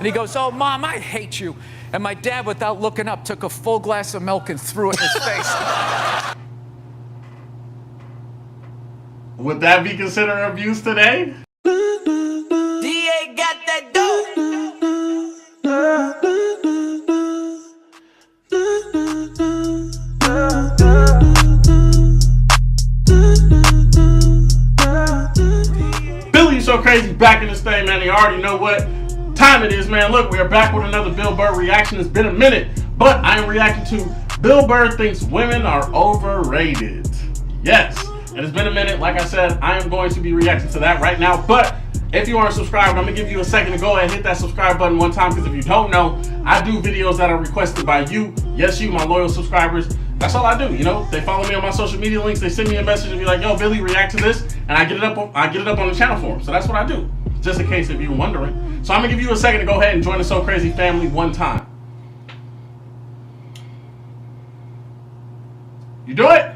And he goes, oh, Mom, I hate you. And my dad, without looking up, took a full glass of milk and threw it in his face. Would that be considered abuse today? DA got that dope. Billy, you so crazy back in this thing, man. You already know what time it is, man. Look, we are back with another Bill Burr reaction. It's been a minute, but I am reacting to Bill Burr thinks women are overrated. Yes, and it's been a minute. Like I said, I am going to be reacting to that right now. But if you aren't subscribed, I'm going to give you a second to go ahead and hit that subscribe button one time, because if you don't know, I do videos that are requested by you. Yes, you, my loyal subscribers. That's all I do, you know. They follow me on my social media links. They send me a message and be like, yo, Billy, react to this. And I get it up on the channel for them. So that's what I do, just in case if you're wondering. So I'm going to give you a second to go ahead and join the So Crazy family one time. You do it?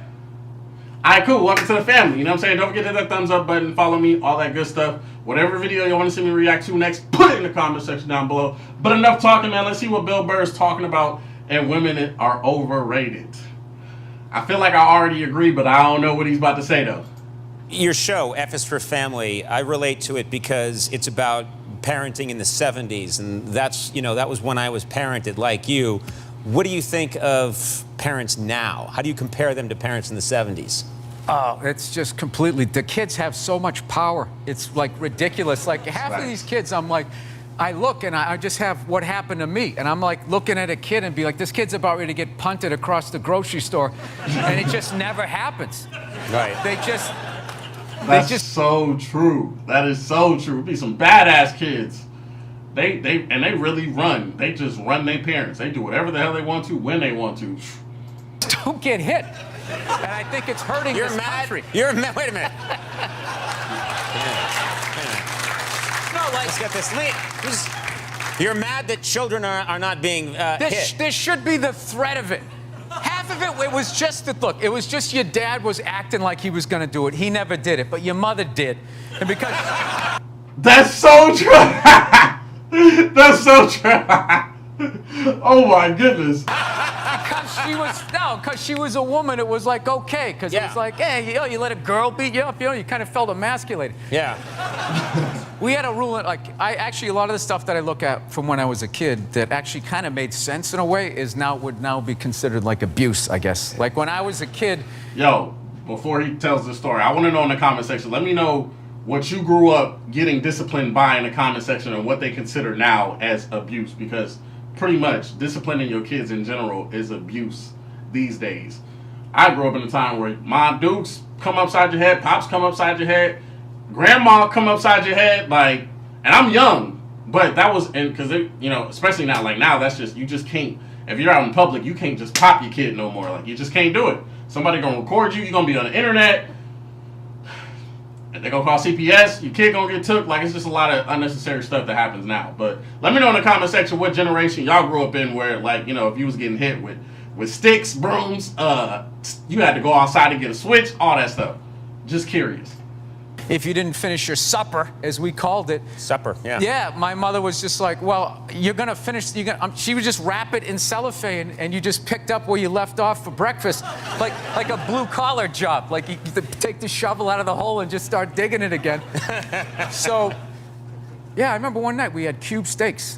Alright, cool. Welcome to the family. You know what I'm saying? Don't forget to hit that thumbs up button, follow me, all that good stuff. Whatever video you want to see me react to next, put it in the comment section down below. But enough talking, man. Let's see what Bill Burr is talking about and women are overrated. I feel like I already agree, but I don't know what he's about to say, though. Your show, F is for Family, I relate to it because it's about parenting in the 70s, and that's, you know, that was when I was parented like you. What do you think of parents now? How do you compare them to parents in the 70s? Oh, it's just completely, the kids have so much power. It's like ridiculous. Like half of these kids, I'm like, I look and I just have what happened to me. And I'm like looking at a kid and be like, this kid's about ready to get punted across the grocery store. And it just never happens. Right. That's so true. That is so true. Be some badass kids. They really run. They just run their parents. They do whatever the hell they want to, when they want to. Don't get hit. And I think it's hurting this country. You're mad. Wait a minute. No, like, let's get this. You're mad that children are not being hit. This should be the threat of it. Half of it was just that, look, it was just your dad was acting like he was going to do it. He never did it, but your mother did. And because... That's so true. That's so true. Oh my goodness. Because she was a woman, it was like okay. Because it was like, hey, you let a girl beat you up, you kind of felt emasculated. Yeah. We had a rule, like, a lot of the stuff that I look at from when I was a kid that actually kind of made sense in a way would now be considered like abuse, I guess. Like when I was a kid. Yo, before he tells this story, I want to know in the comment section, let me know what you grew up getting disciplined by in the comment section and what they consider now as abuse, because pretty much disciplining your kids in general is abuse these days. I grew up in a time where mom dukes come upside your head, pops come upside your head, grandma come upside your head, like, and I'm young, but that was, and because you know, especially now, like now, that's just, you just can't, if you're out in public, you can't just pop your kid no more. Like, you just can't do it. Somebody gonna record you, you're gonna be on the internet, and they're gonna call CPS, your kid gonna get took. Like, it's just a lot of unnecessary stuff that happens now. But let me know in the comment section what generation y'all grew up in where, like, you know, if you was getting hit with sticks, brooms, you had to go outside to get a switch, all that stuff. Just curious. If you didn't finish your supper, as we called it. Supper, yeah. Yeah, my mother was just like, well, you're going to finish, she would just wrap it in cellophane, and you just picked up where you left off for breakfast, like a blue-collar job. Like, you take the shovel out of the hole and just start digging it again. So, yeah, I remember one night we had cube steaks,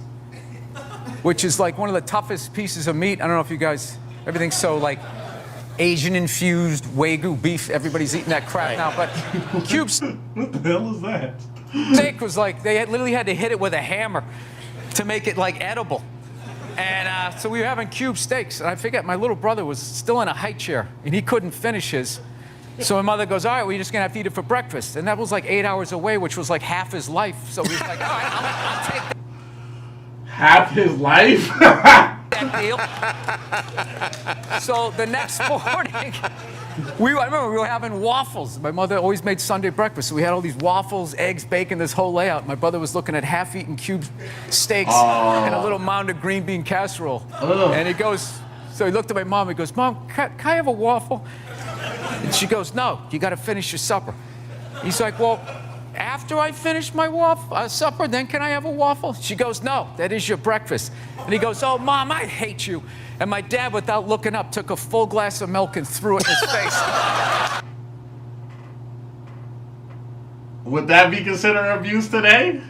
which is like one of the toughest pieces of meat. I don't know if you guys, everything's so, like, Asian-infused Wagyu beef. Everybody's eating that crap now, but cubes. What the hell is that? Steak was like, they literally had to hit it with a hammer to make it, like, edible. And so we were having cube steaks, and I forget, my little brother was still in a high chair, and he couldn't finish his. So my mother goes, all right, we're just going to have to eat it for breakfast. And that was like 8 hours away, which was like half his life. So we was like, all right, I'll take that. Half his life? That deal. So the next morning, I remember we were having waffles. My mother always made Sunday breakfast, so we had all these waffles, eggs, bacon, this whole layout. My brother was looking at half-eaten cube steaks and a little mound of green bean casserole. And he goes, so he looked at my mom, he goes, Mom, can I have a waffle? And she goes, no, you got to finish your supper. He's like, well, after I finish my supper, then can I have a waffle? She goes, no, that is your breakfast. And he goes, oh, Mom, I hate you. And my dad, without looking up, took a full glass of milk and threw it in his face. Would that be considered abuse today?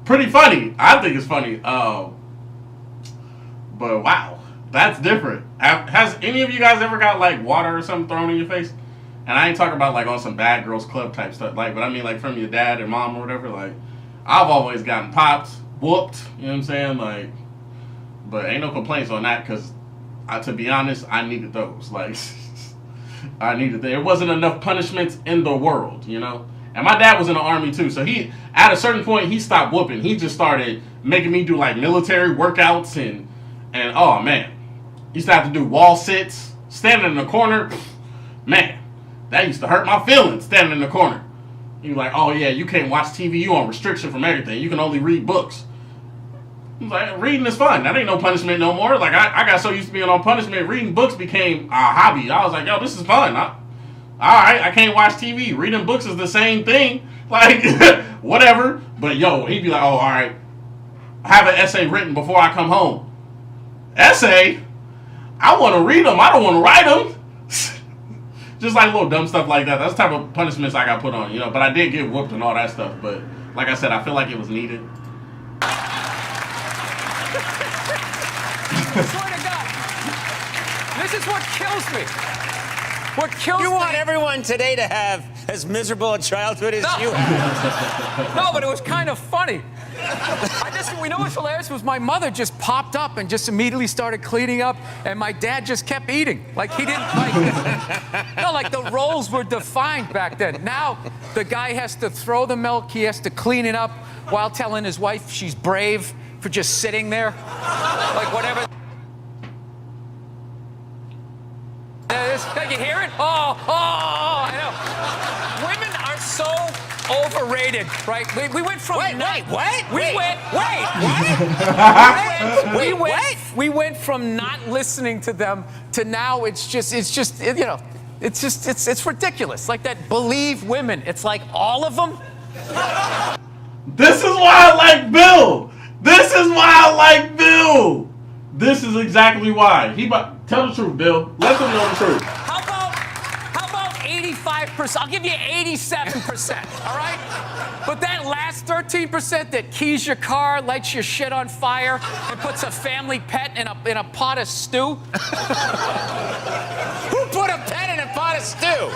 Pretty funny. I think it's funny. But wow, that's different. Has any of you guys ever got like water or something thrown in your face? And I ain't talking about like on some Bad Girls Club type stuff. Like, but I mean like from your dad and mom or whatever. Like, I've always gotten popped, whooped. You know what I'm saying? Like, but ain't no complaints on that because, to be honest, I needed those. Like, I needed. There wasn't enough punishments in the world, you know. And my dad was in the army too, so he, at a certain point, he stopped whooping. He just started making me do like military workouts and oh man, used to have to do wall sits, standing in the corner. Man, that used to hurt my feelings, standing in the corner. He was like, oh yeah, you can't watch TV, you on restriction from everything. You can only read books. I was like, reading is fun. That ain't no punishment no more. Like I got so used to being on punishment, reading books became a hobby. I was like, yo, this is fun. All right, I can't watch TV. Reading books is the same thing. Like, whatever. But, yo, he'd be like, oh, all right. Have an essay written before I come home. Essay? I want to read them. I don't want to write them. Just like little dumb stuff like that. That's the type of punishments I got put on, you know. But I did get whooped and all that stuff. But, like I said, I feel like it was needed. I swear to God. This is what kills me. What kills You me. want everyone today to have as miserable a childhood as you have. No, but it was kind of funny. We know what's hilarious was my mother just popped up and just immediately started cleaning up, and my dad just kept eating. Like he didn't like. No, like the roles were defined back then. Now the guy has to throw the milk, he has to clean it up while telling his wife she's brave for just sitting there, like whatever. Can you hear it? Oh, I know. Women are so overrated, right? We went from we went from not listening to them to now it's ridiculous. Like that believe women. It's like all of them. This is why I like Bill. This is why I like Bill. This is exactly why. Tell the truth, Bill. Let them know the truth. How about 85%? I'll give you 87%, all right? But that last 13% that keys your car, lights your shit on fire, and puts a family pet in a pot of stew? Who put a pet in a pot of stew?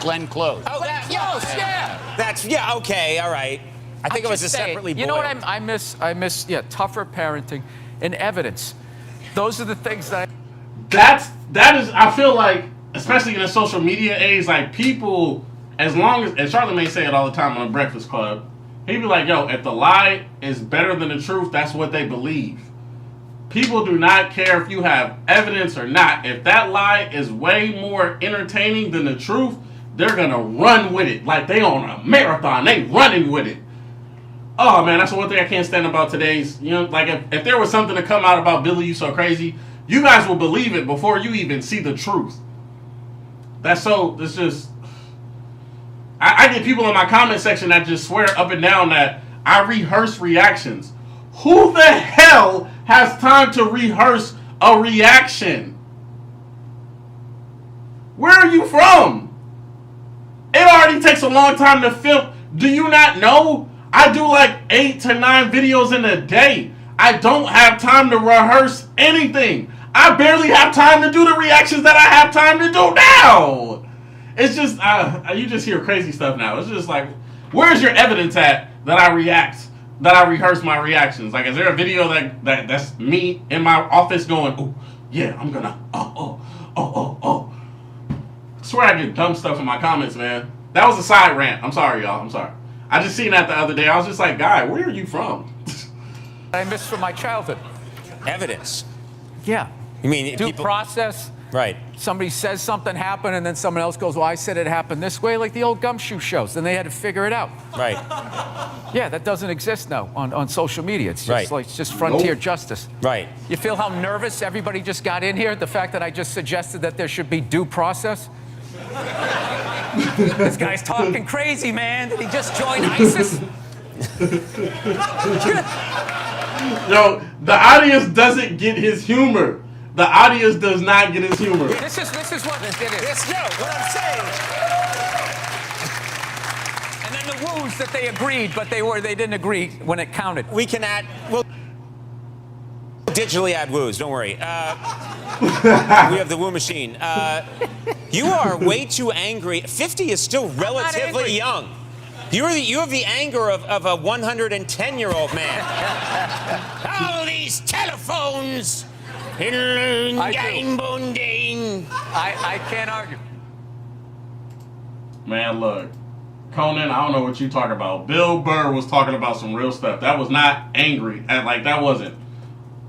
Glenn Close. Oh, Close, yeah. Okay, all right. I think it was a separately boiled. You know what I miss, tougher parenting and evidence. Those are the things that that is, I feel like, especially in the social media age, like people, as long as, and Charlamagne say it all the time on the Breakfast Club, he'd be like, yo, if the lie is better than the truth, that's what they believe. People do not care if you have evidence or not. If that lie is way more entertaining than the truth, they're gonna run with it. Like they on a marathon, they running with it. Oh man, that's the one thing I can't stand about today's, like if there was something to come out about Billy You So Crazy, you guys will believe it before you even see the truth. It's just, I get people in my comment section that just swear up and down that I rehearse reactions. Who the hell has time to rehearse a reaction? Where are you from? It already takes a long time to film. Do you not know? I do like 8 to 9 videos in a day. I don't have time to rehearse anything. I barely have time to do the reactions that I have time to do now. It's just, you just hear crazy stuff now. It's just like, where's your evidence at that I rehearse my reactions? Like, is there a video that's me in my office going, oh, yeah, I'm gonna, oh. I swear I get dumb stuff in my comments, man. That was a side rant. I'm sorry, y'all. I'm sorry. I just seen that the other day. I was just like, guy, where are you from? I missed from my childhood. Evidence. Yeah. You mean Due process. Right. Somebody says something happened, and then someone else goes, well, I said it happened this way, like the old gumshoe shows. Then they had to figure it out. Right. Yeah, that doesn't exist now on social media. It's just like it's just frontier justice. Right. You feel how nervous everybody just got in here? The fact that I just suggested that there should be due process? This guy's talking crazy, man. Did he just join ISIS? Yo, the audience doesn't get his humor. The audience does not get his humor. This is what it is. No, what I'm saying. And then the woos that they agreed, but they didn't agree when it counted. We can add. We'll digitally add woos. Don't worry. We have the woo machine. You are way too angry. 50 is still relatively young. You have the anger of a 110-year-old man. All these telephones. I can't argue. Man, look. Conan, I don't know what you talking about. Bill Burr was talking about some real stuff. That was not angry. That wasn't.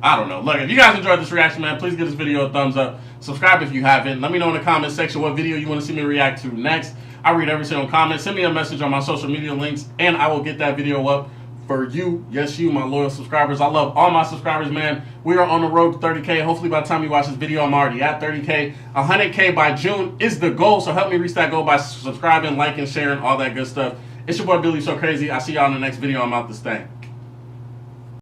I don't know. Look, if you guys enjoyed this reaction, man, please give this video a thumbs up. Subscribe if you haven't. Let me know in the comment section what video you want to see me react to next. I read every single comment. Send me a message on my social media links, and I will get that video up for you. Yes, you, my loyal subscribers. I love all my subscribers, man. We are on the road to 30K. Hopefully by the time you watch this video, I'm already at 30K. 100K by June is the goal, so help me reach that goal by subscribing, liking, sharing, all that good stuff. It's your boy, BillyYouSoCrazy. I'll see y'all in the next video. I'm out this thing.